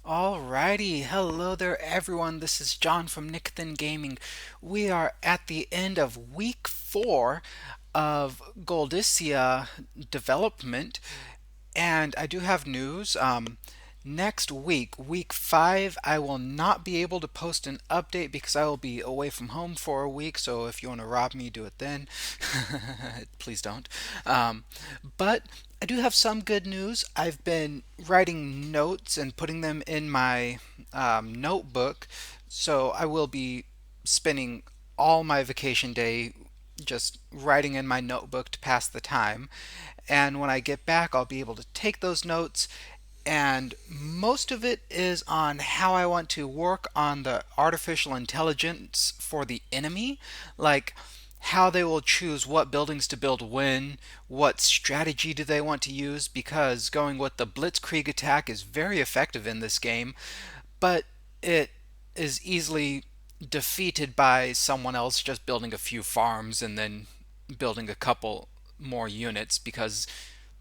Alrighty, hello there everyone. This is John from Nickthin Gaming. We are at the end of week 4 of Golidcia development, and I do have news. Next week, week 5, I will not be able to post an update because I will be away from home for a week. So if you want to rob me, do it then. Please don't. But I do have some good news. I've been writing notes and putting them in my notebook. So I will be spending all my vacation day just writing in my notebook to pass the time. And when I get back, I'll be able to take those notes, and most of it is on how I want to work on the artificial intelligence for the enemy, like how they will choose what buildings to build when, what strategy do they want to use, because going with the blitzkrieg attack is very effective in this game, but it is easily defeated by someone else just building a few farms and then building a couple more units, because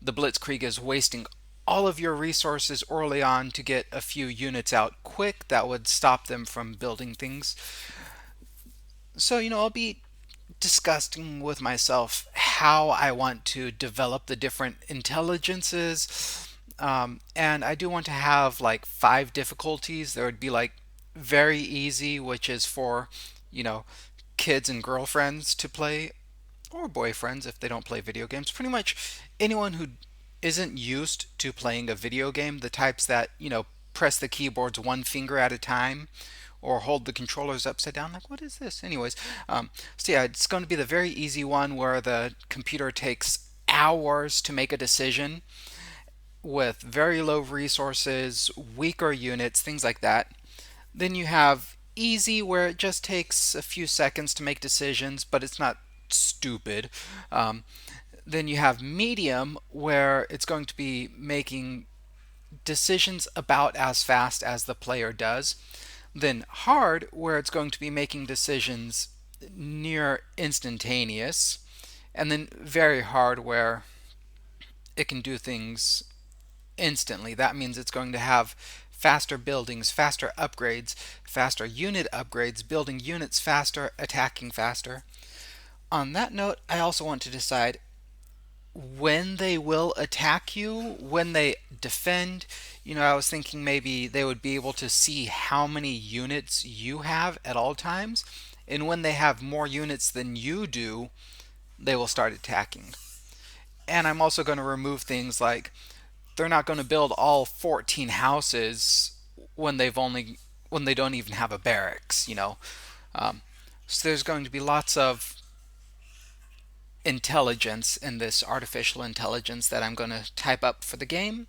the blitzkrieg is wasting all of your resources early on to get a few units out quick that would stop them from building things. So, I'll be discussing with myself how I want to develop the different intelligences. And I do want to have like 5 difficulties. There would be like very easy, which is for, you know, kids and girlfriends to play, or boyfriends if they don't play video games. Pretty much anyone who isn't used to playing a video game, the types that, press the keyboards one finger at a time or hold the controllers upside down. Like, what is this? Anyways, so yeah, it's going to be the very easy one where the computer takes hours to make a decision with very low resources, weaker units, things like that. Then you have easy, where it just takes a few seconds to make decisions, but it's not stupid. Um, then you have medium, where it's going to be making decisions about as fast as the player does. Then hard, where it's going to be making decisions near instantaneous. And then very hard, where it can do things instantly. That means it's going to have faster buildings, faster upgrades, faster unit upgrades, building units faster, attacking faster. On that note, I also want to decide when they will attack you, when they defend. I was thinking maybe they would be able to see how many units you have at all times, and when they have more units than you do, they will start attacking. And I'm also going to remove things like they're not going to build all 14 houses when they don't even have a barracks. Um, so there's going to be lots of intelligence in this artificial intelligence that I'm going to type up for the game.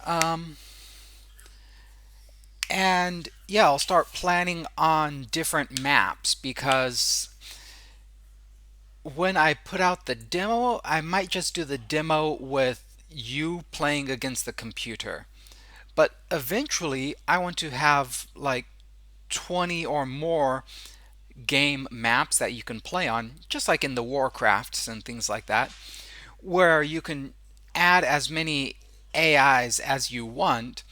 Um, and yeah, I'll start planning on different maps, because when I put out the demo, I might just do the demo with you playing against the computer. But eventually, I want to have like 20 or more game maps that you can play on, just like in the Warcrafts and things like that, where you can add as many AIs as you want,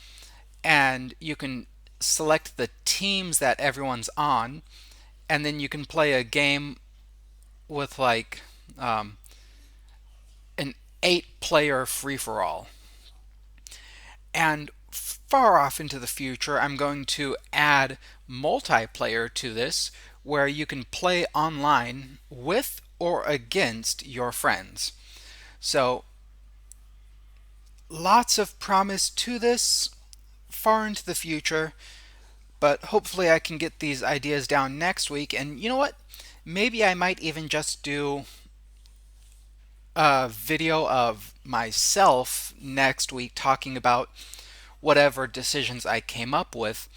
and you can select the teams that everyone's on, and then you can play a game with like an 8-player free for all. And far off into the future, I'm going to add multiplayer to this, where you can play online with or against your friends. So, lots of promise to this far into the future, but hopefully I can get these ideas down next week. And you know what? Maybe I might even just do a video of myself next week talking about whatever decisions I came up with,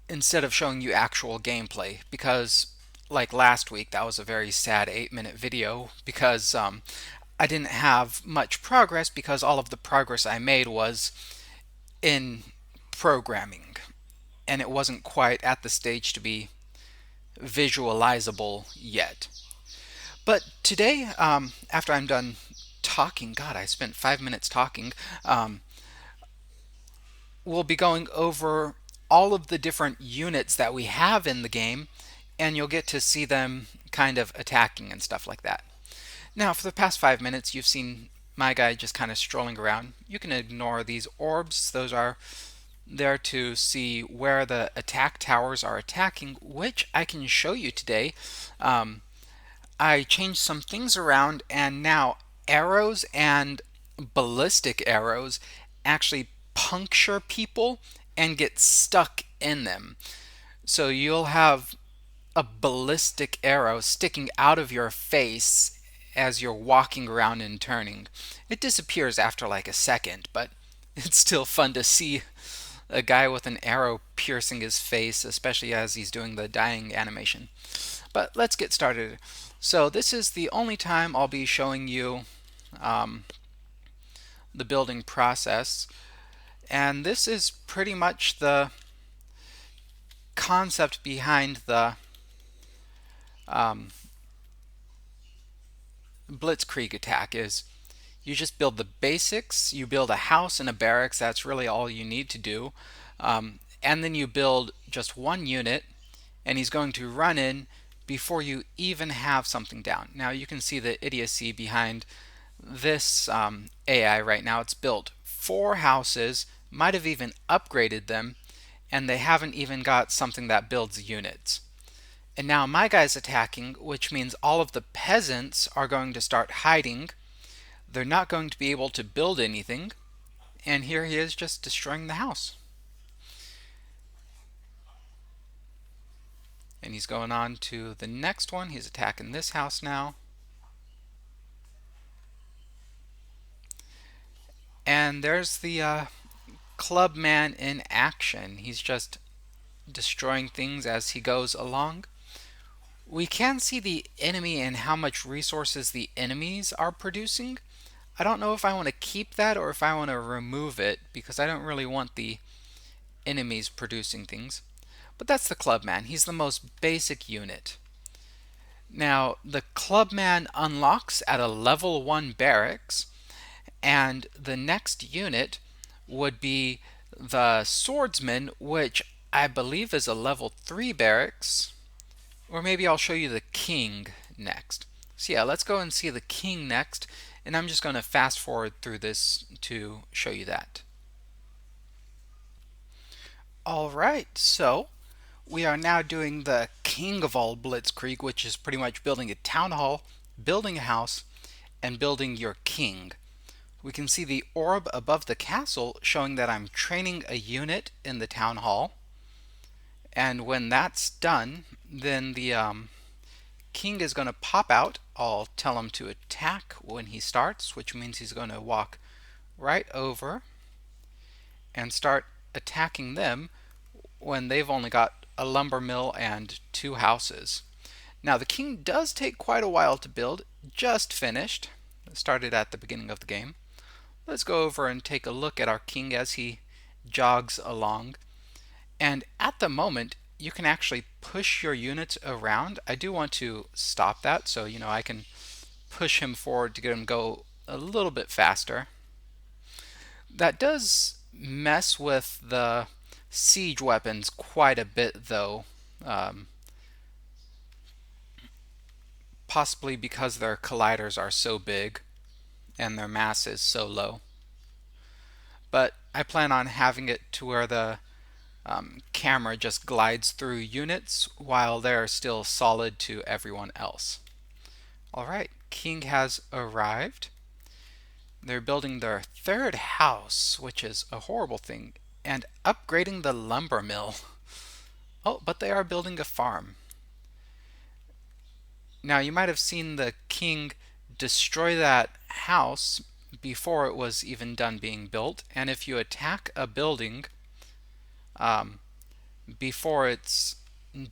instead of showing you actual gameplay, because like last week, that was a very sad 8-minute video, because I didn't have much progress, because all of the progress I made was in programming, and it wasn't quite at the stage to be visualizable yet. But today, after I'm done talking, God, I spent 5 minutes talking. Um, we'll be going over all of the different units that we have in the game, and you'll get to see them kind of attacking and stuff like that. Now, for the past 5 minutes, you've seen my guy just kind of strolling around. You can ignore these orbs. Those are there to see where the attack towers are attacking, which I can show you today. Um, I changed some things around, and now arrows and ballistic arrows actually puncture people and get stuck in them. So you'll have a ballistic arrow sticking out of your face as you're walking around and turning. It disappears after like a second, but it's still fun to see a guy with an arrow piercing his face, especially as he's doing the dying animation. But let's get started. So this is the only time I'll be showing you um, the building process, and this is pretty much the concept behind the um, blitzkrieg attack. Is you just build the basics, you build a house and a barracks, that's really all you need to do, and then you build just one unit, and he's going to run in before you even have something down. Now you can see the idiocy behind this AI right now. It's built 4 houses, might have even upgraded them, and they haven't even got something that builds units. And now my guy's attacking, which means all of the peasants are going to start hiding. They're not going to be able to build anything, and here he is just destroying the house. And he's going on to the next one. He's attacking this house now. And there's the clubman in action. He's just destroying things as he goes along. We can see the enemy and how much resources the enemies are producing. I don't know if I want to keep that or if I want to remove it, because I don't really want the enemies producing things. But that's the clubman. He's the most basic unit. Now, the clubman unlocks at a level 1 barracks, and the next unit would be the swordsman, which I believe is a level 3 barracks. Or maybe I'll show you the king next. So yeah, let's go and see the king next, and I'm just going to fast forward through this to show you that. Alright, so we are now doing the king of all blitzkrieg, which is pretty much building a town hall, building a house, and building your king. We can see the orb above the castle showing that I'm training a unit in the town hall. And when that's done, then the king is going to pop out. I'll tell him to attack when he starts, which means he's going to walk right over and start attacking them when they've only got a lumber mill and 2 houses. Now the king does take quite a while to build, just finished. It started at the beginning of the game. Let's go over and take a look at our king as he jogs along. And at the moment, you can actually push your units around. I do want to stop that, so I can push him forward to get him go a little bit faster. That does mess with the siege weapons quite a bit, though. Possibly because their colliders are so big and their mass is so low. But I plan on having it to where the camera just glides through units while they're still solid to everyone else. Alright, king has arrived. They're building their 3rd house, which is a horrible thing, and upgrading the lumber mill. Oh, but they are building a farm. Now you might have seen the king destroy that house before it was even done being built, and if you attack a building before it's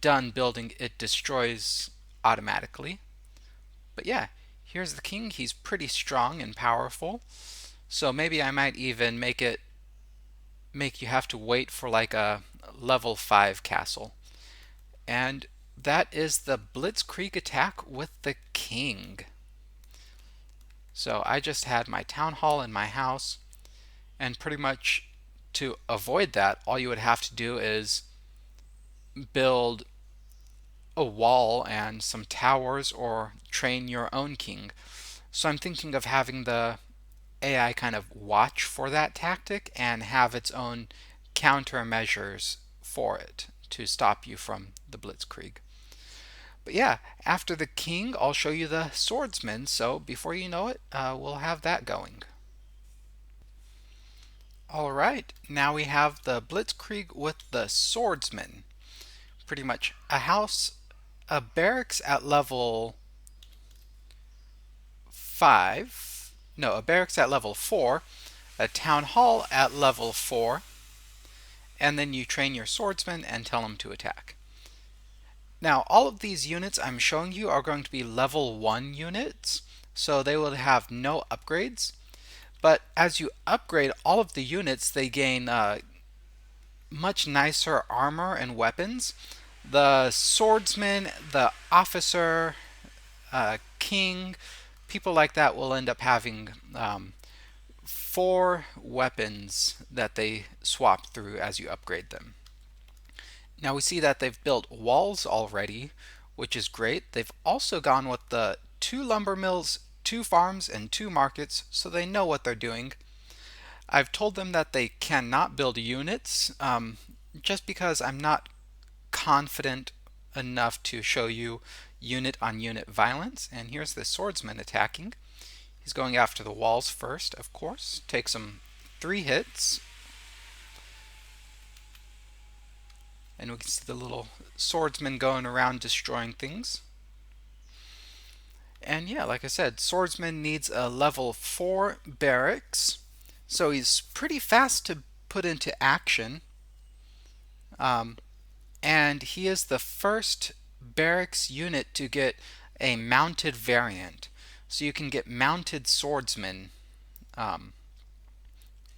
done building, it destroys automatically. But yeah, here's the king. He's pretty strong and powerful, so maybe I might even make you have to wait for like a level 5 castle. And that is the blitzkrieg attack with the king. So I just had my town hall in my house, and pretty much to avoid that, all you would have to do is build a wall and some towers or train your own king. So I'm thinking of having the AI kind of watch for that tactic and have its own countermeasures for it to stop you from the blitzkrieg. But yeah, after the king, I'll show you the swordsman. So before you know it, we'll have that going. All right, now we have the blitzkrieg with the swordsman. Pretty much a house, a barracks at level 5, no, a barracks at level 4, a town hall at level 4, and then you train your swordsman and tell them to attack. Now, all of these units I'm showing you are going to be level 1 units, so they will have no upgrades. But as you upgrade all of the units, they gain much nicer armor and weapons. The swordsman, the officer, king, people like that will end up having 4 weapons that they swap through as you upgrade them. Now we see that they've built walls already, which is great. They've also gone with the 2 lumber mills, 2 farms, and 2 markets, so they know what they're doing. I've told them that they cannot build units, just because I'm not confident enough to show you unit on unit violence. And here's the swordsman attacking. He's going after the walls first, of course. Takes him 3 hits. And we can see the little swordsman going around destroying things. And yeah, like I said, swordsman needs a level 4 barracks. So he's pretty fast to put into action. And he is the first barracks unit to get a mounted variant. So you can get mounted swordsmen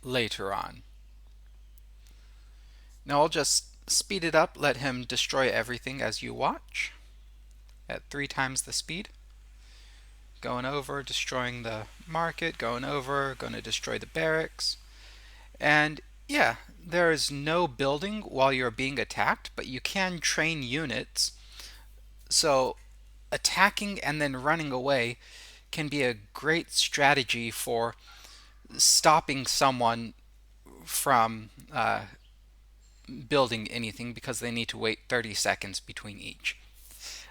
later on. Now I'll just speed it up, let him destroy everything as you watch at 3 times the speed. Going over, destroying the market, going over, going to destroy the barracks. And yeah, there is no building while you're being attacked, but you can train units. So attacking and then running away can be a great strategy for stopping someone from building anything because they need to wait 30 seconds between each.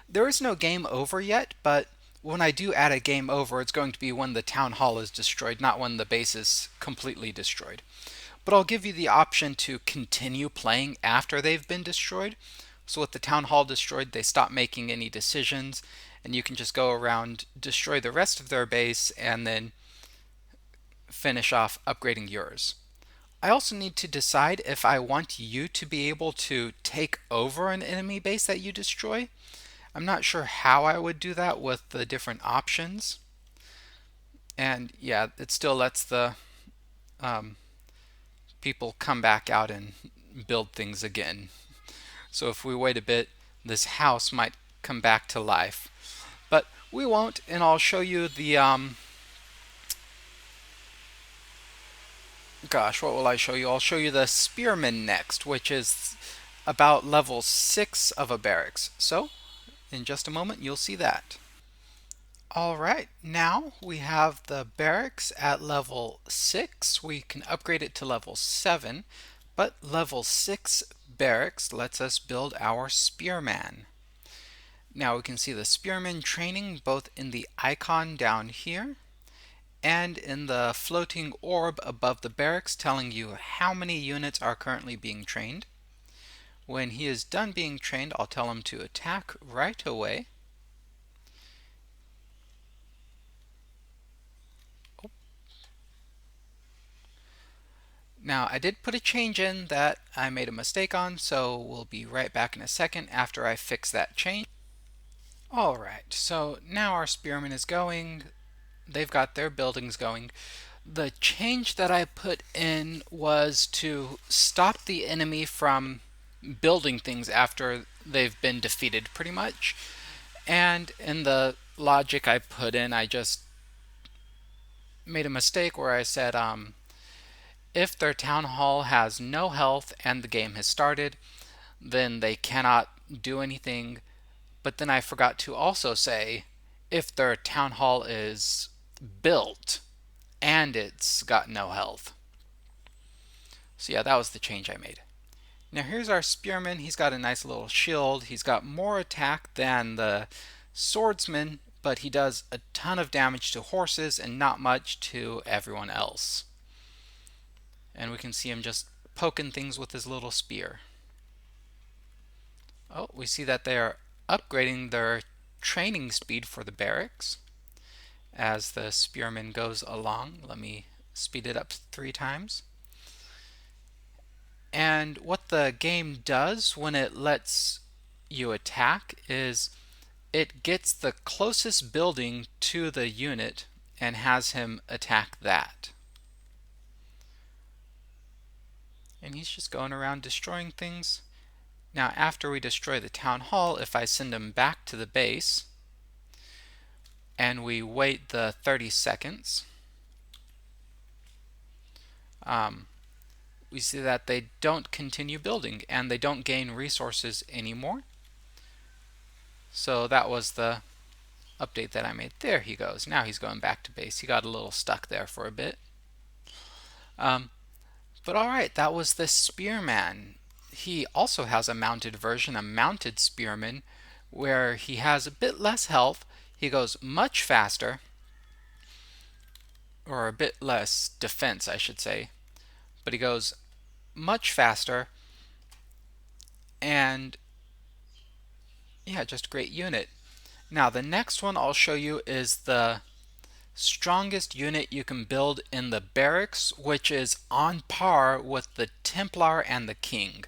There is no game over yet, but when I do add a game over, it's going to be when the town hall is destroyed, not when the base is completely destroyed. But I'll give you the option to continue playing after they've been destroyed. So with the town hall destroyed, they stop making any decisions, and you can just go around, destroy the rest of their base, and then finish off upgrading yours. I also need to decide if I want you to be able to take over an enemy base that you destroy. I'm not sure how I would do that with the different options. And yeah, it still lets the people come back out and build things again. So if we wait a bit, this house might come back to life. But we won't, and I'll show you the gosh, what will I show you? I'll show you the spearman next, which is about level 6 of a barracks. So in just a moment, you'll see that. All right, now we have the barracks at level 6. We can upgrade it to level 7, but level 6 barracks lets us build our spearman. Now we can see the spearman training both in the icon down here and in the floating orb above the barracks telling you how many units are currently being trained. When he is done being trained, I'll tell him to attack right away. Now I did put a change in that I made a mistake on, so we'll be right back in a second after I fix that change. Alright, so now our spearman is going. They've got their buildings going. The change that I put in was to stop the enemy from building things after they've been defeated, pretty much. And in the logic I put in, I just made a mistake where I said if their town hall has no health and the game has started, then they cannot do anything. But then I forgot to also say if their town hall is built and it's got no health. So yeah, that was the change I made. Now here's our spearman. He's got a nice little shield. He's got more attack than the swordsman, but he does a ton of damage to horses and not much to everyone else. And we can see him just poking things with his little spear. Oh, we see that they are upgrading their training speed for the barracks as the spearman goes along. Let me speed it up 3 times. And what the game does when it lets you attack is it gets the closest building to the unit and has him attack that. And he's just going around destroying things. Now after we destroy the town hall, if I send him back to the base and we wait the 30 seconds, we see that they don't continue building and they don't gain resources anymore. So that was the update that I made. There he goes. Now he's going back to base. He got a little stuck there for a bit. But alright, that was the spearman. He also has a mounted version, a mounted spearman, where he has a bit less health. He goes much faster, or a bit less defense, I should say. But he goes much faster, and yeah, just a great unit. Now the next one I'll show you is the strongest unit you can build in the barracks, which is on par with the Templar and the King.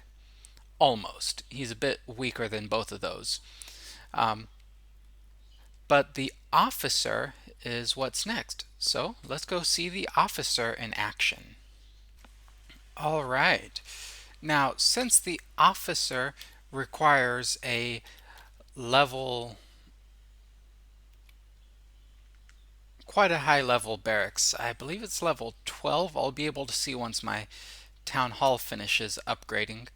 Almost. He's a bit weaker than both of those. But the officer is what's next. So let's go see the officer in action. All right. Now, since the officer requires a level, quite a high level barracks, I believe it's level 12. I'll be able to see once my town hall finishes upgrading.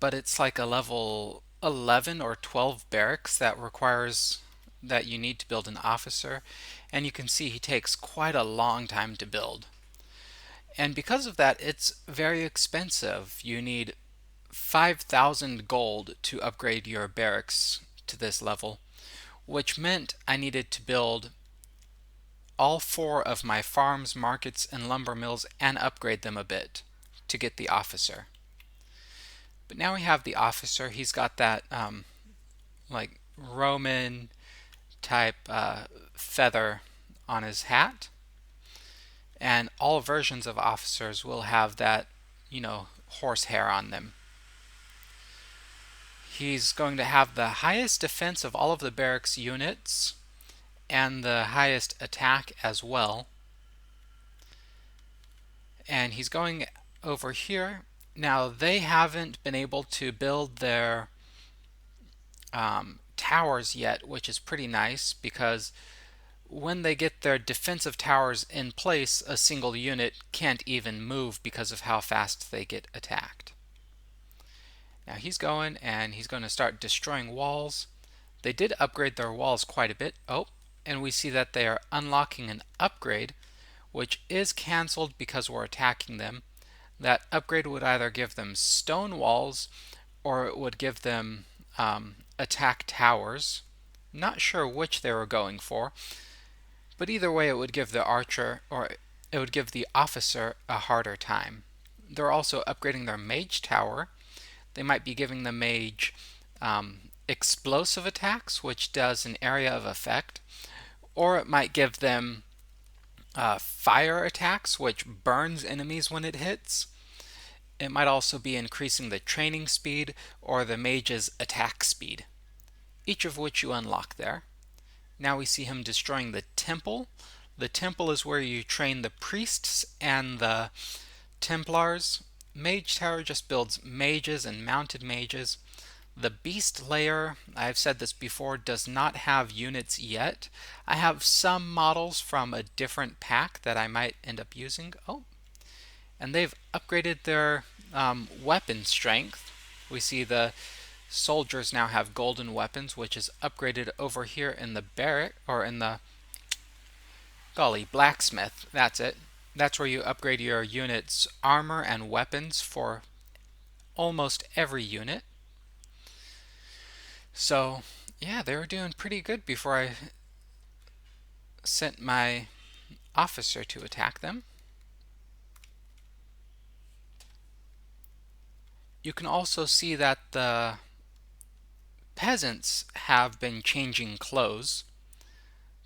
But it's like a level 11 or 12 barracks that requires that you need to build an officer, and you can see he takes quite a long time to build. And because of that, it's very expensive. You need 5,000 gold to upgrade your barracks to this level, which meant I needed to build all 4 of my farms, markets, and lumber mills and upgrade them a bit to get the officer. But now we have the officer. He's got that like Roman type feather on his hat. And all versions of officers will have that, horsehair on them. He's going to have the highest defense of all of the barracks units and the highest attack as well. And he's going over here. Now, they haven't been able to build their towers yet, which is pretty nice because when they get their defensive towers in place, a single unit can't even move because of how fast they get attacked. Now he's going and he's going to start destroying walls. They did upgrade their walls quite a bit. Oh, and we see that they are unlocking an upgrade, which is cancelled because we're attacking them. That upgrade would either give them stone walls or it would give them attack towers. Not sure which they were going for, but either way it would give the archer, or it would give the officer, a harder time. They're also upgrading their mage tower. They might be giving the mage explosive attacks, which does an area of effect, or it might give them fire attacks, which burns enemies when it hits. It might also be increasing the training speed or the mage's attack speed, each of which you unlock there. Now we see him destroying the temple. The temple is where you train the priests and the Templars. Mage Tower just builds mages and mounted mages. The beast layer, I've said this before, does not have units yet. I have some models from a different pack that I might end up using. Oh, And they've upgraded their weapon strength. We see the soldiers now have golden weapons, which is upgraded over here in the barrack, or in the, golly, blacksmith. That's it. That's where you upgrade your unit's armor and weapons for almost every unit. So, yeah, they were doing pretty good before I sent my officer to attack them. You can also see that the peasants have been changing clothes.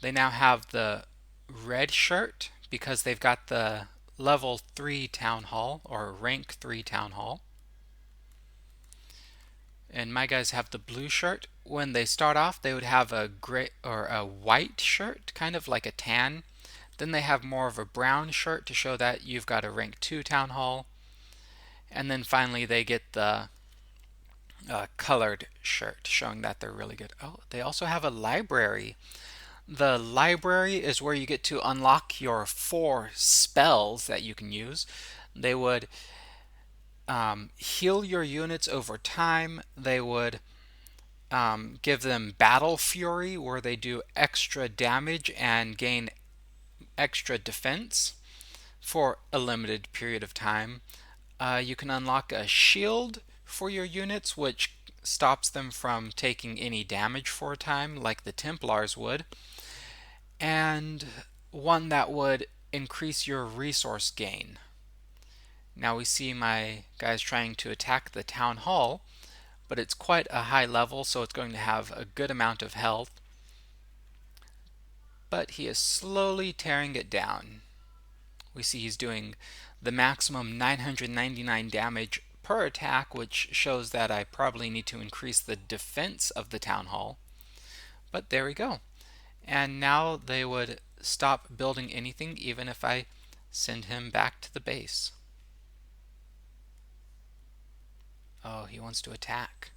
They now have the red shirt because they've got the level 3 town hall, or rank 3 town hall. And my guys have the blue shirt. When they start off, they would have a gray or a white shirt, kind of like a tan. Then they have more of a brown shirt to show that you've got a rank 2 town hall. And then finally they get the colored shirt, showing that they're really good. Oh, they also have a library. The library is where you get to unlock your 4 spells that you can use. They would heal your units over time. They would give them Battle Fury, where they do extra damage and gain extra defense for a limited period of time. You can unlock a shield for your units, which stops them from taking any damage for a time, like the Templars would, and one that would increase your resource gain. Now we see my guys trying to attack the town hall, but it's quite a high level, so it's going to have a good amount of health. But he is slowly tearing it down. We see he's doing the maximum 999 damage per attack, which shows that I probably need to increase the defense of the town hall. But there we go. And now they would stop building anything even if I send him back to the base. Oh, he wants to attack.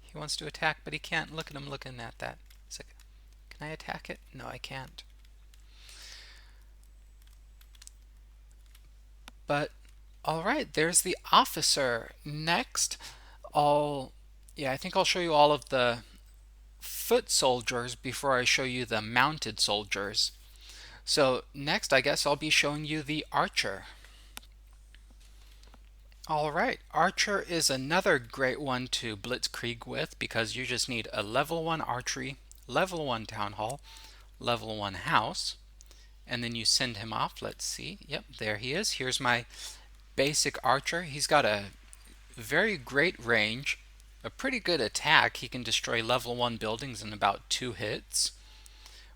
He wants to attack, but he can't. Look at him looking at that. He's like, can I attack it? No, I can't. But, alright, there's the officer. Next, I think I'll show you all of the foot soldiers before I show you the mounted soldiers. So next, I guess I'll be showing you the archer. Alright, archer is another great one to blitzkrieg with because you just need a level 1 archery, level 1 town hall, level 1 house, and then you send him off. Let's see. Yep, there he is. Here's my basic archer. He's got a very great range, a pretty good attack. He can destroy level 1 buildings in about 2 hits,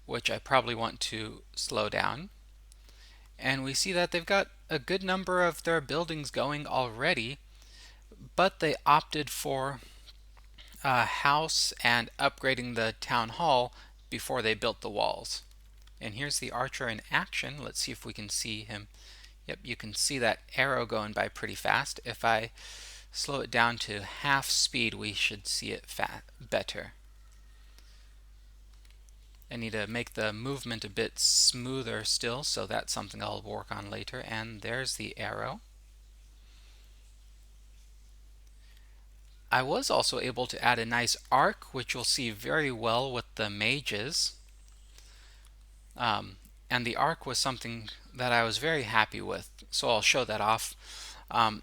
which I probably want to slow down. And we see that they've got a good number of their buildings going already, but they opted for a house and upgrading the town hall before they built the walls. And here's the archer in action. Let's see if we can see him. Yep, you can see that arrow going by pretty fast. If I slow it down to half speed, we should see it better. I need to make the movement a bit smoother still, so that's something I'll work on later. And there's the arrow. I was also able to add a nice arc, which you'll see very well with the mages. And the arc was something that I was very happy with, so I'll show that off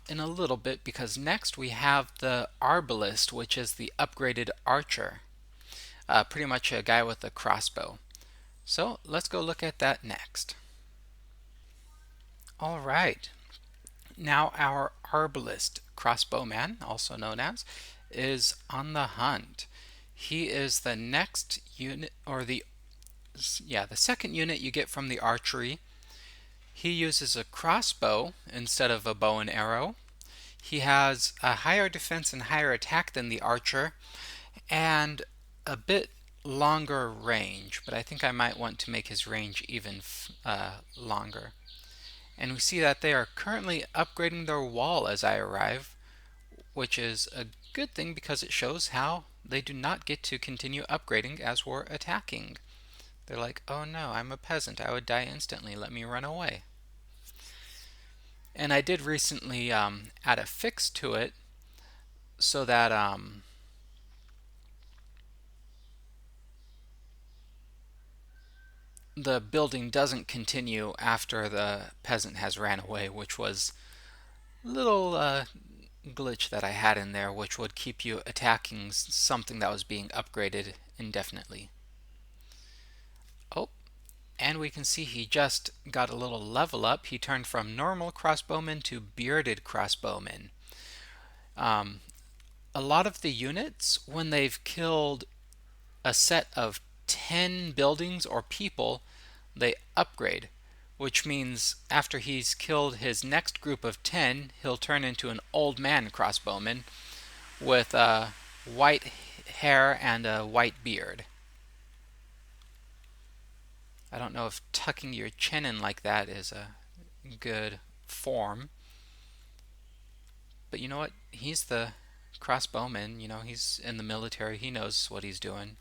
in a little bit, because next we have the arbalist, which is the upgraded archer. Pretty much a guy with a crossbow. So let's go look at that next. Alright, now our arbalist crossbowman, also known as, is on the hunt. He is the next unit, or the second unit you get from the archery. He uses a crossbow instead of a bow and arrow. He has a higher defense and higher attack than the archer, and a bit longer range, but I think I might want to make his range even longer. And we see that they are currently upgrading their wall as I arrive, which is a good thing because it shows how they do not get to continue upgrading as we're attacking. They're like, oh no, I'm a peasant, I would die instantly, let me run away. And I did recently add a fix to it so that the building doesn't continue after the peasant has ran away, which was a little glitch that I had in there, which would keep you attacking something that was being upgraded indefinitely. Oh, and we can see he just got a little level up. He turned from normal crossbowman to bearded crossbowman. Um, a lot of the units, when they've killed a set of 10 buildings or people, they upgrade, which means after he's killed his next group of 10, he'll turn into an old man crossbowman with white hair and a white beard. I don't know if tucking your chin in like that is a good form, but you know what? He's the crossbowman, he's in the military, he knows what he's doing.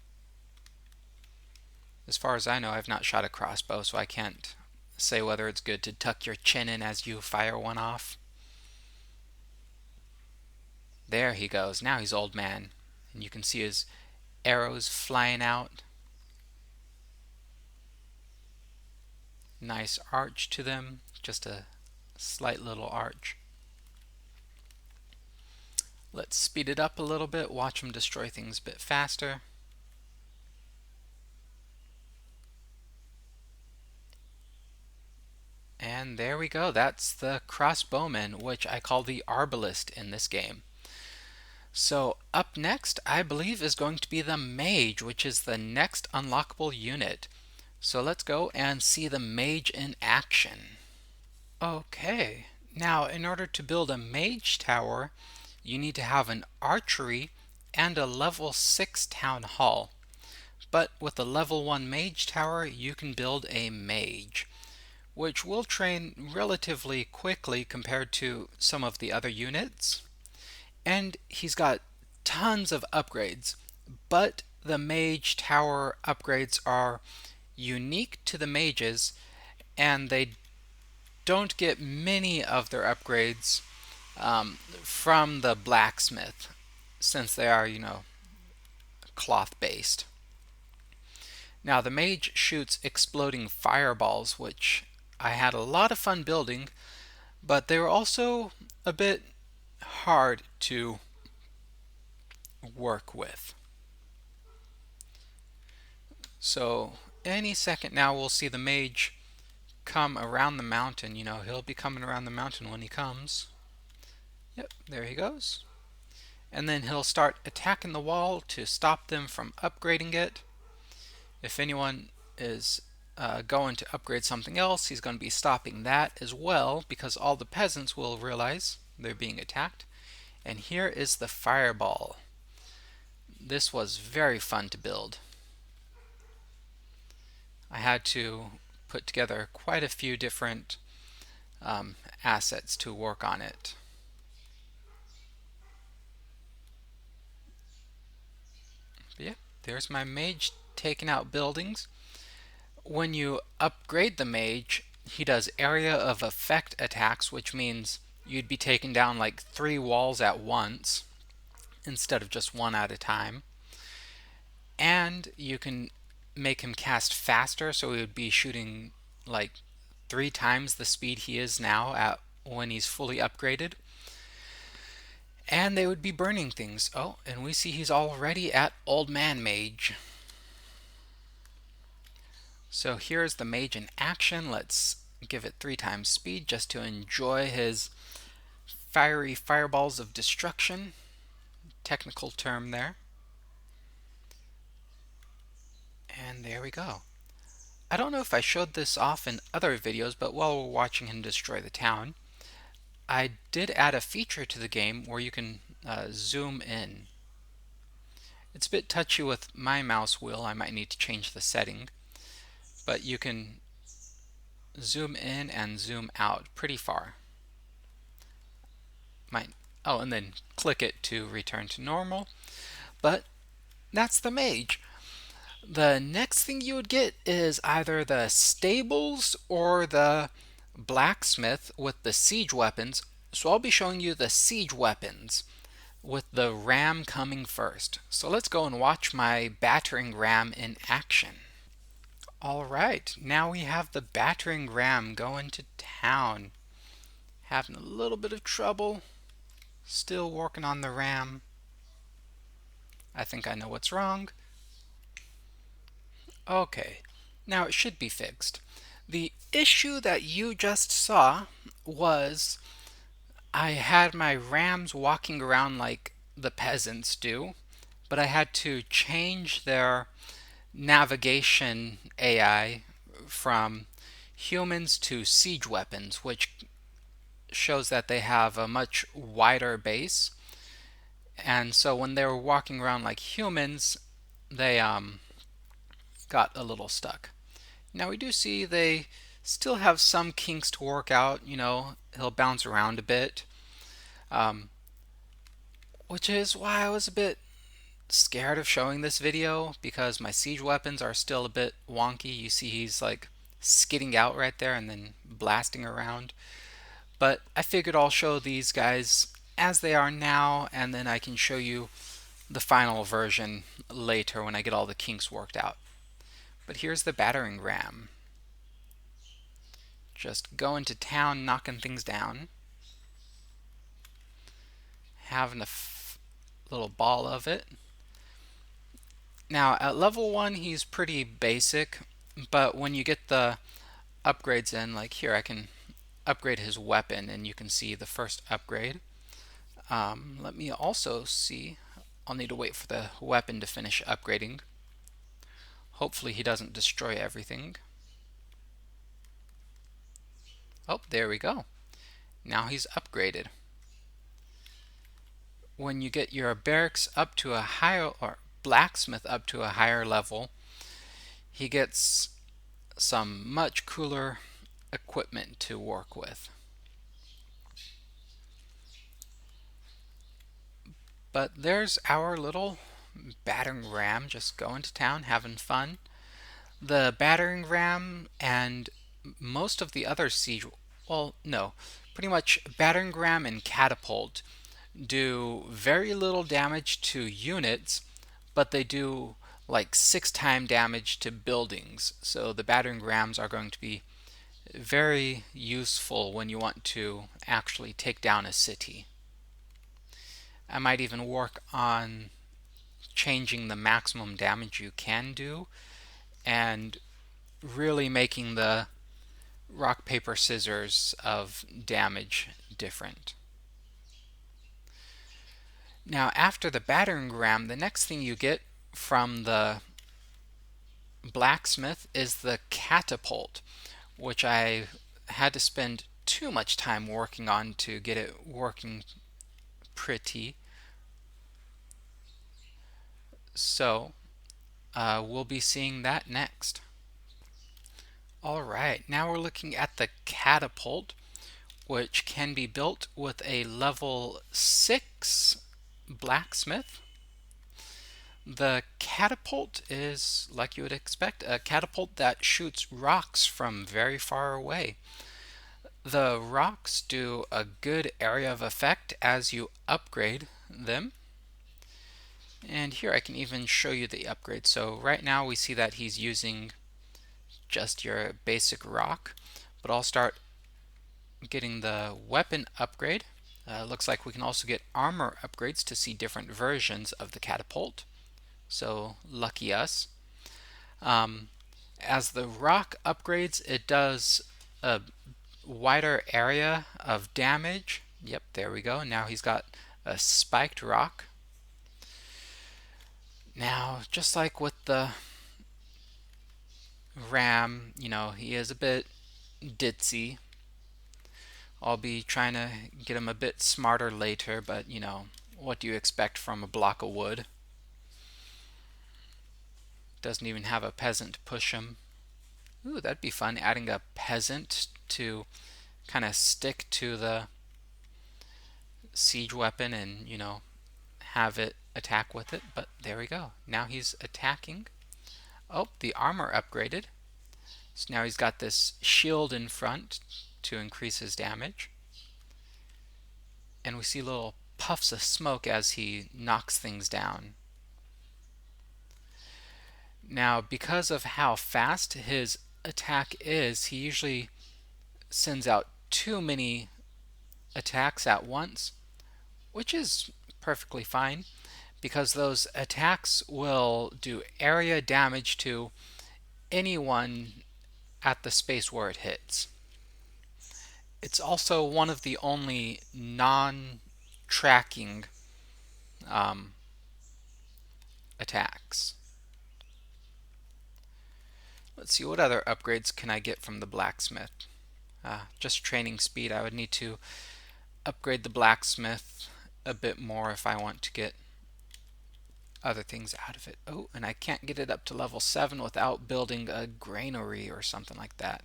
As far as I know, I've not shot a crossbow, so I can't say whether it's good to tuck your chin in as you fire one off. There he goes. Now he's old man. And you can see his arrows flying out. Nice arch to them. Just a slight little arch. Let's speed it up a little bit. Watch him destroy things a bit faster. And there we go. That's the crossbowman, which I call the arbalist in this game. So up next, I believe, is going to be the mage, which is the next unlockable unit. So let's go and see the mage in action. Okay, now in order to build a mage tower, you need to have an archery and a level 6 town hall. But with a level 1 mage tower, you can build a mage, which will train relatively quickly compared to some of the other units. And he's got tons of upgrades, but the mage tower upgrades are unique to the mages, and they don't get many of their upgrades from the blacksmith, since they are, cloth based. Now the mage shoots exploding fireballs, which I had a lot of fun building, but they were also a bit hard to work with. So any second now we'll see the mage come around the mountain. He'll be coming around the mountain when he comes. Yep, there he goes. And then he'll start attacking the wall to stop them from upgrading it. If anyone is going to upgrade something else, he's going to be stopping that as well, because all the peasants will realize they're being attacked. And here is the fireball. This was very fun to build. I had to put together quite a few different assets to work on it. But yeah, there's my mage taking out buildings. When you upgrade the mage, he does area of effect attacks, which means you'd be taking down like 3 walls at once instead of just one at a time. And you can make him cast faster, so he would be shooting like 3 times the speed he is now at when he's fully upgraded. And they would be burning things. Oh, and we see he's already at Old Man Mage. So here's the mage in action. Let's give it 3 times speed just to enjoy his fiery fireballs of destruction. Technical term there. And there we go. I don't know if I showed this off in other videos, but while we're watching him destroy the town, I did add a feature to the game where you can zoom in. It's a bit touchy with my mouse wheel. I might need to change the setting. But you can zoom in and zoom out pretty far. And then click it to return to normal. But that's the mage. The next thing you would get is either the stables or the blacksmith with the siege weapons. So I'll be showing you the siege weapons with the ram coming first. So let's go and watch my battering ram in action. Alright, now we have the battering ram going to town. Having a little bit of trouble. Still working on the ram. I think I know what's wrong. Okay, now it should be fixed. The issue that you just saw was I had my rams walking around like the peasants do, but I had to change their navigation AI from humans to siege weapons, which shows that they have a much wider base. And so when they were walking around like humans, they got a little stuck. Now we do see they still have some kinks to work out. He'll bounce around a bit, um, which is why I was a bit scared of showing this video, because my siege weapons are still a bit wonky. You see he's like skidding out right there and then blasting around. But I figured I'll show these guys as they are now, and then I can show you the final version later when I get all the kinks worked out. But here's the battering ram. Just going to town, knocking things down. Having a little ball of it. Now at level 1 he's pretty basic, but when you get the upgrades in, like here I can upgrade his weapon and you can see the first upgrade. Let me also see, I'll need to wait for the weapon to finish upgrading. Hopefully he doesn't destroy everything. Oh, there we go. Now he's upgraded. When you get your barracks up to a higher, or blacksmith up to a higher level, he gets some much cooler equipment to work with. But there's our little battering ram just going to town, having fun. The battering ram and most of the other siege, well, no, pretty much battering ram and catapult do very little damage to units, but they do like 6 times damage to buildings. So the battering rams are going to be very useful when you want to actually take down a city. I might even work on changing the maximum damage you can do and really making the rock, paper, scissors of damage different. Now after the battering ram, the next thing you get from the blacksmith is the catapult, which I had to spend too much time working on to get it working pretty. So we'll be seeing that next. Alright, now we're looking at the catapult, which can be built with a level 6 blacksmith. The catapult is, like you would expect, a catapult that shoots rocks from very far away. The rocks do a good area of effect as you upgrade them. And here I can even show you the upgrade. So right now we see that he's using just your basic rock, but I'll start getting the weapon upgrade. Looks like we can also get armor upgrades to see different versions of the catapult. So lucky us. As the rock upgrades, it does a wider area of damage. Yep, there we go. Now he's got a spiked rock. Now, just like with the ram, he is a bit ditzy. I'll be trying to get him a bit smarter later, but what do you expect from a block of wood? Doesn't even have a peasant to push him. Ooh, that'd be fun, adding a peasant to kind of stick to the siege weapon and, have it attack with it. But there we go. Now he's attacking. Oh, the armor upgraded. So now he's got this shield in front to increase his damage. And we see little puffs of smoke as he knocks things down. Now, because of how fast his attack is, he usually sends out too many attacks at once, which is perfectly fine because those attacks will do area damage to anyone at the space where it hits. It's also one of the only non-tracking attacks. Let's see, what other upgrades can I get from the blacksmith? Just training speed. I would need to upgrade the blacksmith a bit more if I want to get other things out of it. Oh, and I can't get it up to level 7 without building a granary or something like that,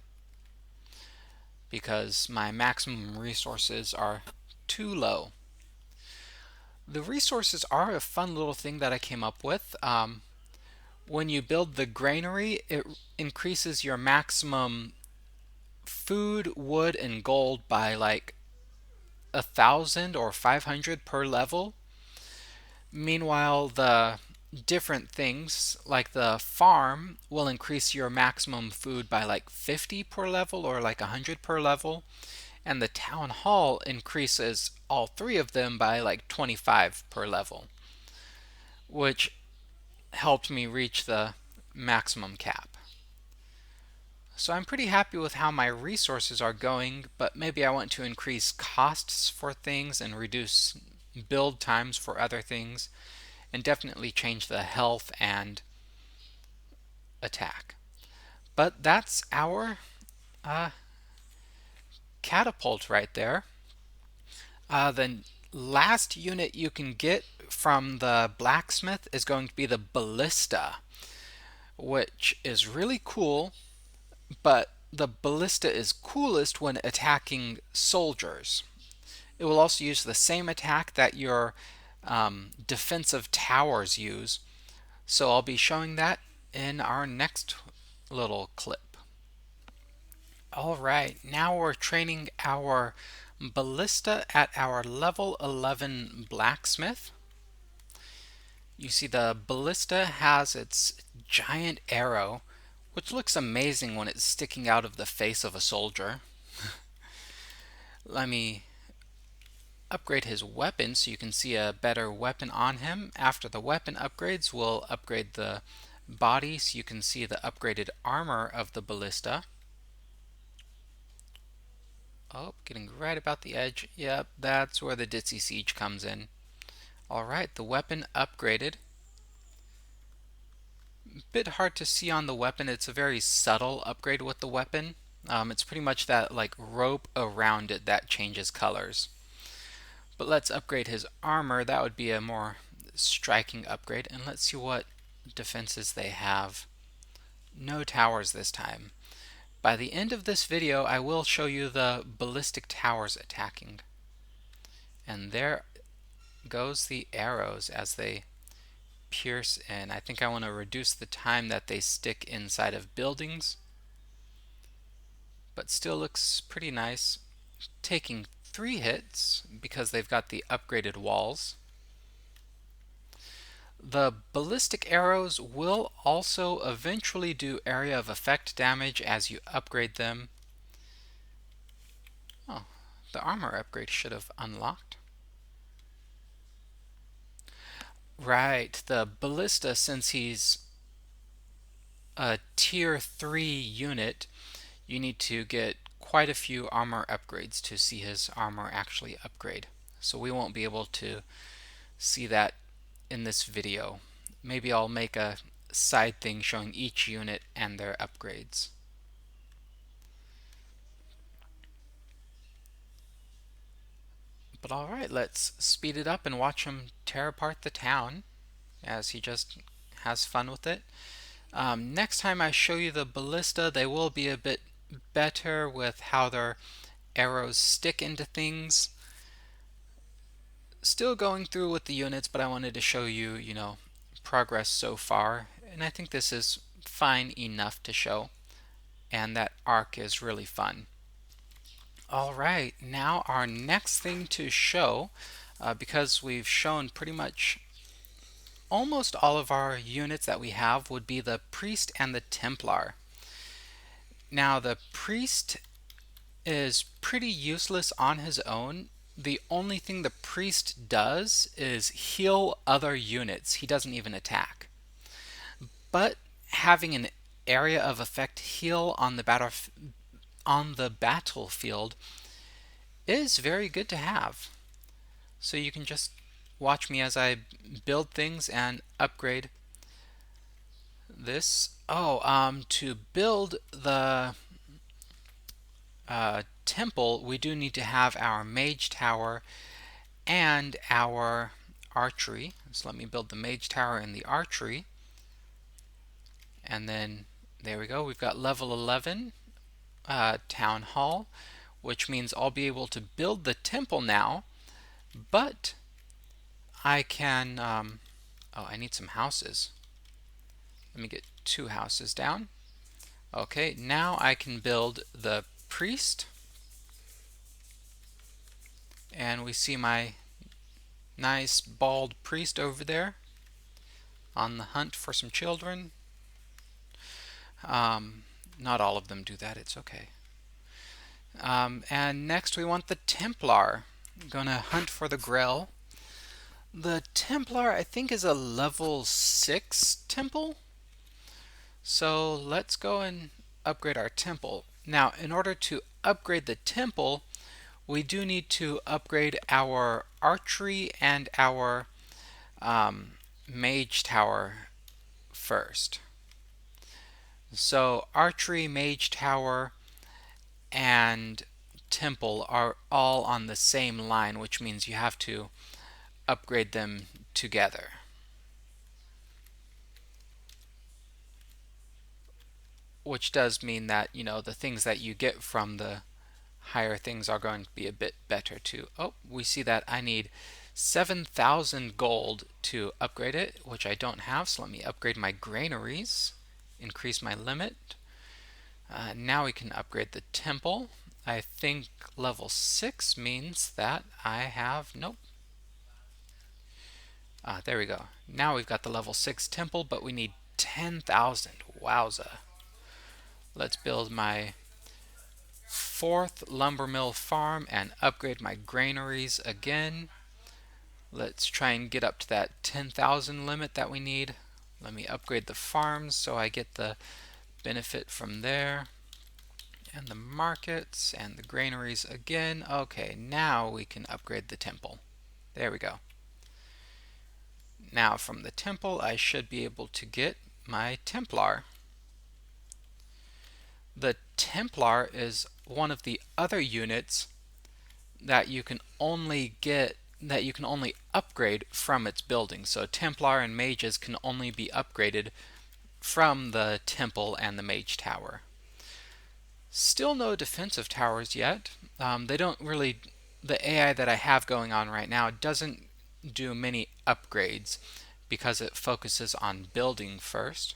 because my maximum resources are too low. The resources are a fun little thing that I came up with. When you build the granary, it increases your maximum food, wood, and gold by like 1,000 or 500 per level. Meanwhile, the different things like the farm will increase your maximum food by like 50 per level or like 100 per level, and the town hall increases all three of them by like 25 per level, which helped me reach the maximum cap. So I'm pretty happy with how my resources are going, but maybe I want to increase costs for things and reduce build times for other things, and definitely change the health and attack. But that's our catapult right there. The last unit you can get from the blacksmith is going to be the ballista, which is really cool, but the ballista is coolest when attacking soldiers. It will also use the same attack that your defensive towers use, so I'll be showing that in our next little clip. Alright, now we're training our ballista at our level 11 blacksmith. You see the ballista has its giant arrow, which looks amazing when it's sticking out of the face of a soldier. Let me upgrade his weapon so you can see a better weapon on him. After the weapon upgrades, we'll upgrade the body so you can see the upgraded armor of the ballista. Oh, getting right about the edge. Yep, that's where the Ditzy Siege comes in. Alright, the weapon upgraded. Bit hard to see on the weapon. It's a very subtle upgrade with the weapon. It's pretty much that like rope around it that changes colors. But let's upgrade his armor. That would be a more striking upgrade. And let's see what defenses they have. No towers this time. By the end of this video, I will show you the ballistic towers attacking. And there goes the arrows as they pierce in. I think I want to reduce the time that they stick inside of buildings, but still looks pretty nice. Taking 3 hits because they've got the upgraded walls. The ballistic arrows will also eventually do area of effect damage as you upgrade them. Oh, the armor upgrade should have unlocked. Right, the ballista, since he's a tier 3 unit, you need to get quite a few armor upgrades to see his armor actually upgrade. So we won't be able to see that in this video. Maybe I'll make a side thing showing each unit and their upgrades. But alright, let's speed it up and watch him tear apart the town as he just has fun with it. Next time I show you the ballista, they will be a bit better with how their arrows stick into things. Still going through with the units, but I wanted to show you, progress so far. And I think this is fine enough to show. And that arc is really fun. All right, now our next thing to show, because we've shown pretty much almost all of our units that we have, would be the priest and the Templar. Now, the priest is pretty useless on his own. The only thing the priest does is heal other units. He doesn't even attack. But having an area of effect heal on the battlefield is very good to have. So you can just watch me as I build things and upgrade this. To build the temple, we do need to have our mage tower and our archery. So let me build the mage tower and the archery. And then there we go. We've got level 11 town hall, which means I'll be able to build the temple now, but I can, I need some houses. Let me get 2 houses down. Okay, now I can build the priest. And we see my nice bald priest over there on the hunt for some children. Not all of them do that, it's okay. And next we want the Templar. I'm gonna hunt for the Grell. The Templar, I think, is a level 6 temple. So let's go and upgrade our temple. Now, in order to upgrade the temple, we do need to upgrade our archery and our mage tower first. So archery, mage tower, and temple are all on the same line, which means you have to upgrade them together. Which does mean that, the things that you get from the higher things are going to be a bit better too. Oh, we see that I need 7,000 gold to upgrade it, which I don't have, so let me upgrade my granaries, increase my limit. Now we can upgrade the temple. I think level 6 means that I have, nope. There we go. Now we've got the level 6 temple, but we need 10,000. Wowza. Let's build my 4th lumber mill farm and upgrade my granaries again. Let's try and get up to that 10,000 limit that we need. Let me upgrade the farms so I get the benefit from there. And the markets and the granaries again. Okay, now we can upgrade the temple. There we go. Now from the temple I should be able to get my Templar. The Templar is one of the other units that you can only upgrade from its building. So Templar and mages can only be upgraded from the temple and the mage tower. Still no defensive towers yet. They don't really, the AI that I have going on right now doesn't do many upgrades because it focuses on building first.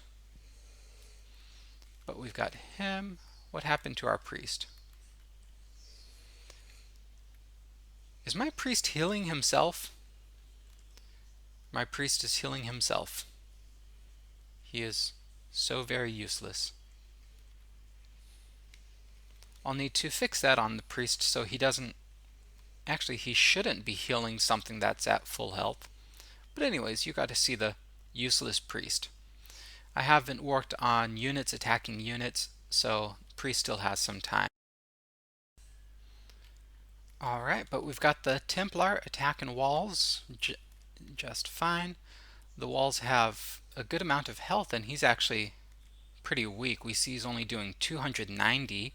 But we've got him. What happened to our priest? Is my priest healing himself? My priest is healing himself. He is so very useless. I'll need to fix that on the priest so he doesn't... Actually, he shouldn't be healing something that's at full health. But anyways, you got to see the useless priest. I haven't worked on units attacking units, so priest still has some time. Alright, but we've got the Templar attacking walls just fine. The walls have a good amount of health, and he's actually pretty weak. We see he's only doing 290,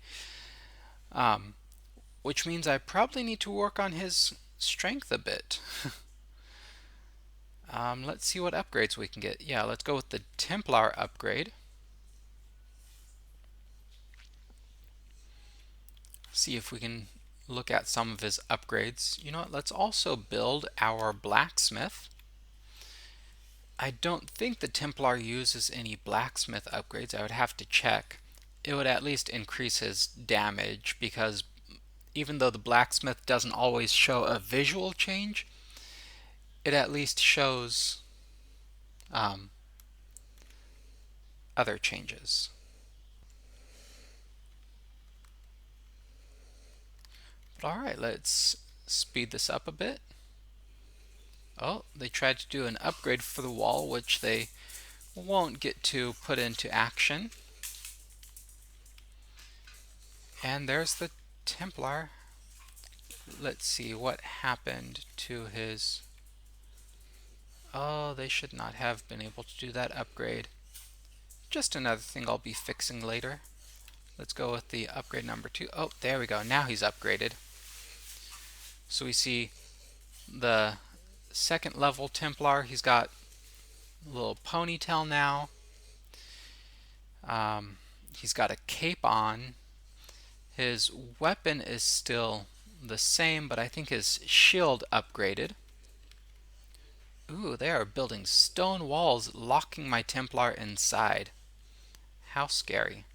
which means I probably need to work on his strength a bit. Let's see what upgrades we can get. Yeah, let's go with the Templar upgrade. See if we can look at some of his upgrades. You know what, let's also build our blacksmith. I don't think the Templar uses any blacksmith upgrades. I would have to check. It would at least increase his damage because even though the blacksmith doesn't always show a visual change, it at least shows um, other changes. But all right, let's speed this up a bit. Oh, they tried to do an upgrade for the wall, which they won't get to put into action. And there's the Templar. Let's see what happened to his... Oh, they should not have been able to do that upgrade. Just another thing I'll be fixing later. Let's go with the upgrade number 2. Oh, there we go. Now he's upgraded. So we see the second level Templar. He's got a little ponytail now. He's got a cape on. His weapon is still the same, but I think his shield upgraded. Ooh, they are building stone walls, locking my Templar inside. How scary.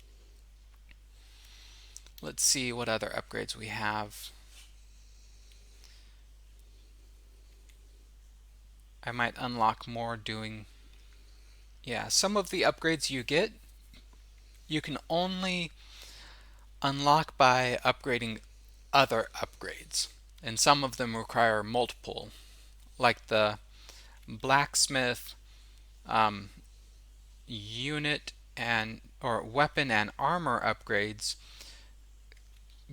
Let's see what other upgrades we have. I might unlock more doing... Yeah, some of the upgrades you get, you can only unlock by upgrading other upgrades. And some of them require multiple, like the blacksmith unit and or weapon and armor upgrades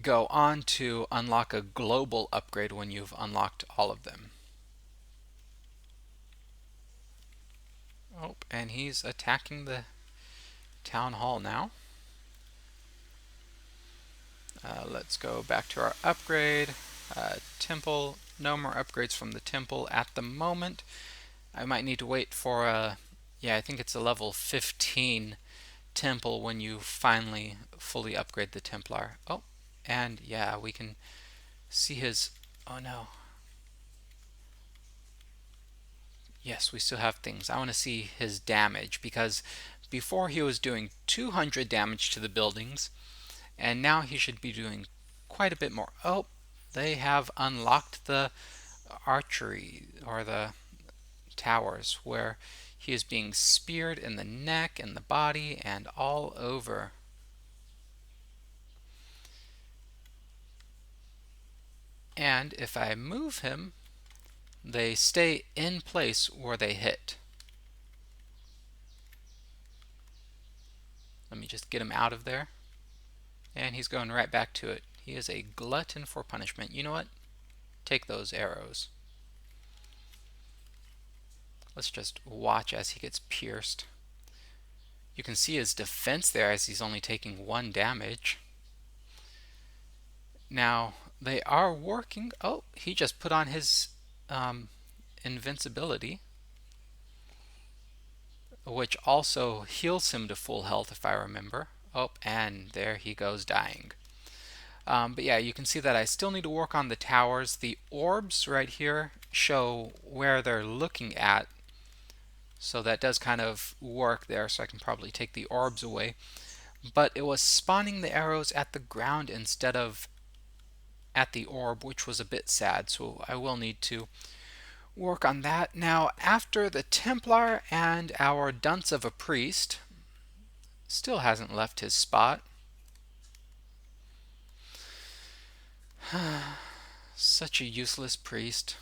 go on to unlock a global upgrade when you've unlocked all of them. Oh, and he's attacking the town hall now. Let's go back to our upgrade. Temple, no more upgrades from the temple at the moment. I might need to wait for a, yeah, I think it's a level 15 temple when you finally fully upgrade the Templar. Oh, and yeah, we can see his, oh no. Yes, we still have things. I want to see his damage because before he was doing 200 damage to the buildings, and now he should be doing quite a bit more. Oh, they have unlocked the archery or the towers where he is being speared in the neck and the body and all over. And if I move him, they stay in place where they hit. Let me just get him out of there. And he's going right back to it. He is a glutton for punishment. You know what? Take those arrows. Let's just watch as he gets pierced. You can see his defense there as he's only taking 1 damage. Now, they are working. Oh, he just put on his invincibility, which also heals him to full health if I remember. Oh, and there he goes dying. But yeah, you can see that I still need to work on the towers. The orbs right here show where they're looking at, so that does kind of work there, so I can probably take the orbs away. But it was spawning the arrows at the ground instead of at the orb, which was a bit sad, so I will need to work on that. Now, after the Templar and our dunce of a priest, still hasn't left his spot. Such a useless priest.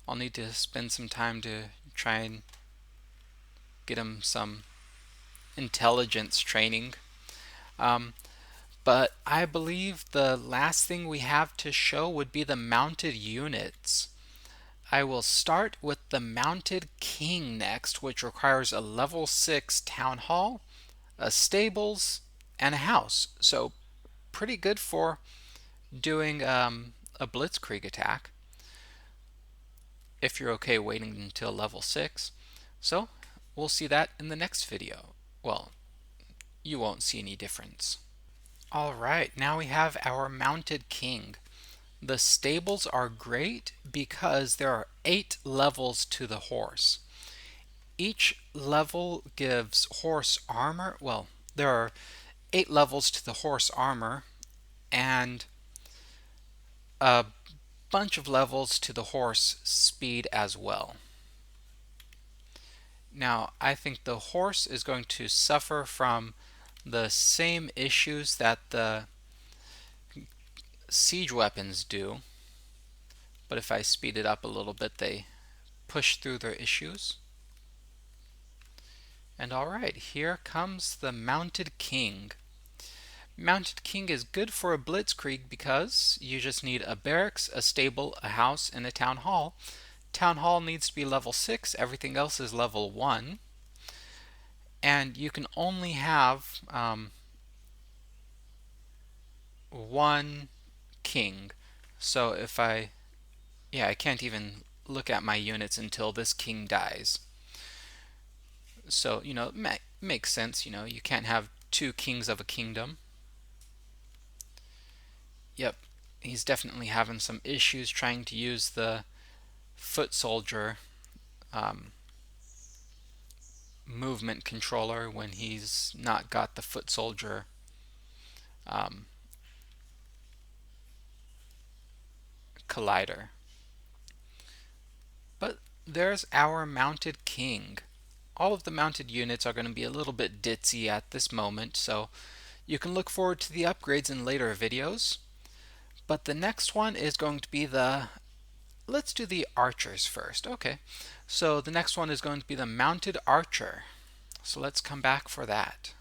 I'll need to spend some time to try and get him some intelligence training. But I believe the last thing we have to show would be the mounted units. I will start with the mounted king next, which requires a level 6 town hall, a stables, and a house. So pretty good for doing a blitzkrieg attack, if you're okay waiting until level 6. So we'll see that in the next video. Well, you won't see any difference. Alright, now we have our mounted king. The stables are great because there are 8 levels to the horse. Each level gives horse armor. Well, there are 8 levels to the horse armor and a bunch of levels to the horse speed as well. Now, I think the horse is going to suffer from the same issues that the siege weapons do, but if I speed it up a little bit, they push through their issues. And alright, here comes the Mounted King. Mounted King is good for a blitzkrieg because you just need a barracks, a stable, a house, and a town hall. Town hall needs to be level 6, everything else is level 1. And you can only have one king. So if I can't even look at my units until this king dies. So, it makes sense, you can't have two kings of a kingdom. Yep, he's definitely having some issues trying to use the foot soldier movement controller when he's not got the foot soldier collider. But there's our mounted king. All of the mounted units are going to be a little bit ditzy at this moment, so you can look forward to the upgrades in later videos. But the next one is going to be let's do the archers first. Okay, so the next one is going to be the mounted archer. So let's come back for that.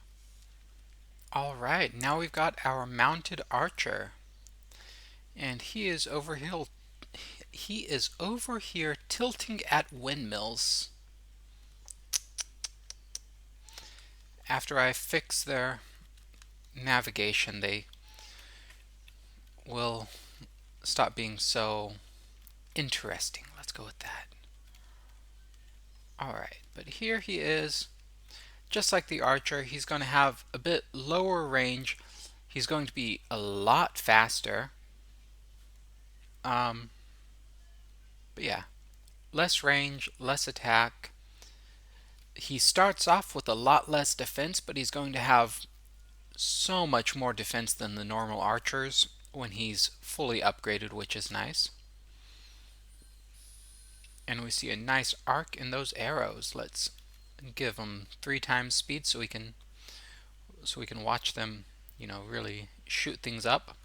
Alright, now we've got our mounted archer. And he is over here tilting at windmills. After I fix their navigation, they will stop being so interesting. Let's go with that. Alright, but here he is. Just like the archer, he's going to have a bit lower range. He's going to be a lot faster. But yeah, less range, less attack. He starts off with a lot less defense, but he's going to have so much more defense than the normal archers when he's fully upgraded, which is nice. And we see a nice arc in those arrows. Let's give them 3 times speed so we can watch them, really shoot things up.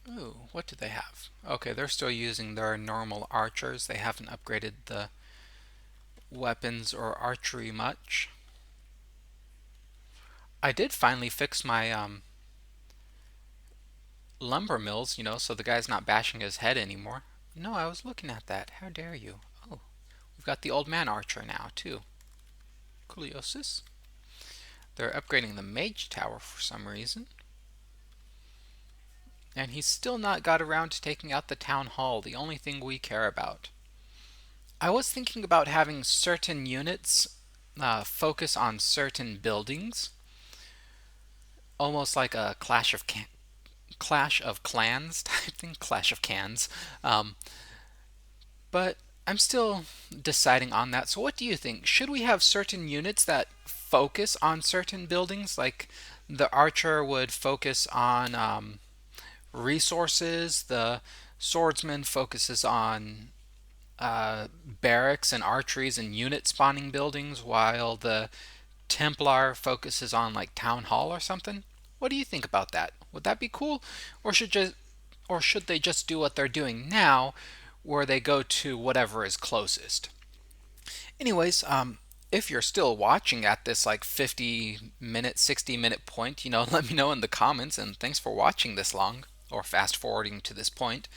Ooh, what do they have? Okay, they're still using their normal archers. They haven't upgraded the weapons or archery much. I did finally fix my lumber mills, so the guy's not bashing his head anymore. No, I was looking at that. How dare you? Oh, we've got the old man archer now, too. Golidcia. They're upgrading the mage tower for some reason. And he's still not got around to taking out the town hall, the only thing we care about. I was thinking about having certain units focus on certain buildings, almost like a Clash of Clans type thing, Clash of Cans. But I'm still deciding on that. So what do you think? Should we have certain units that focus on certain buildings? Like the archer would focus on resources, the swordsman focuses on barracks and archeries and unit spawning buildings, while the Templar focuses on like town hall or something. What do you think about that? Would that be cool, or should they just do what they're doing now, where they go to whatever is closest? Anyways, if you're still watching at this like 50-minute, 60-minute point, let me know in the comments, and thanks for watching this long or fast forwarding to this point.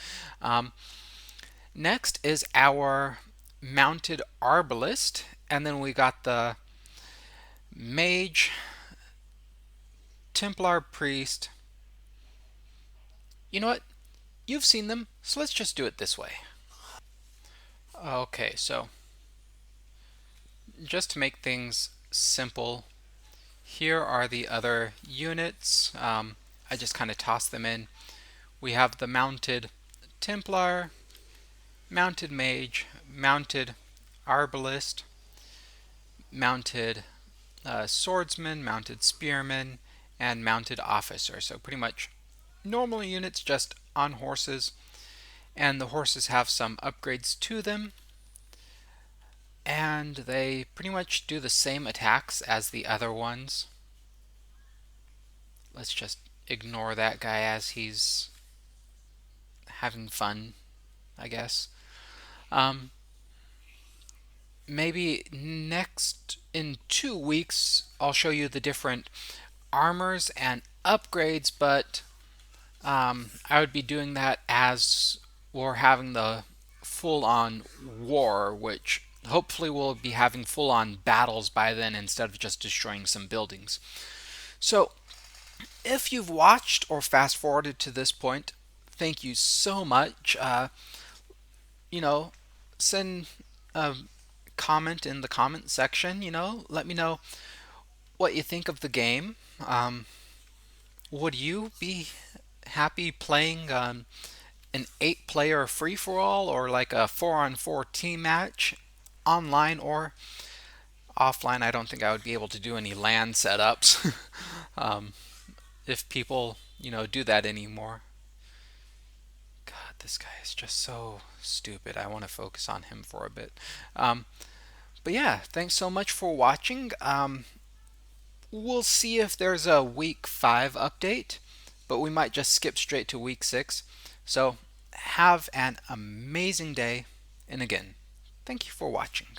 Next is our mounted arbalist, and then we got the mage, Templar priest. You know what? You've seen them, so let's just do it this way. Okay, so just to make things simple, here are the other units. I just kind of toss them in. We have the mounted Templar, mounted mage, mounted arbalist, mounted swordsman, mounted spearman, and mounted officer. So pretty much normal units just on horses, and the horses have some upgrades to them, and they pretty much do the same attacks as the other ones. Let's just ignore that guy as he's having fun, I guess. Um, Maybe next in 2 weeks I'll show you the different armors and upgrades, but I would be doing that as we're having the full-on war, which hopefully we'll be having full-on battles by then instead of just destroying some buildings. So if you've watched or fast forwarded to this point, thank you so much. You know, send a comment in the comment section. Let me know what you think of the game. Would you be happy playing an 8-player free for all or like a 4-on-4 team match online or offline? I don't think I would be able to do any LAN setups um, if people, do that anymore. God, this guy is just so stupid. I want to focus on him for a bit. Um, but yeah, thanks so much for watching. We'll see if there's a week 5 update, but we might just skip straight to week 6. So have an amazing day, and again, thank you for watching.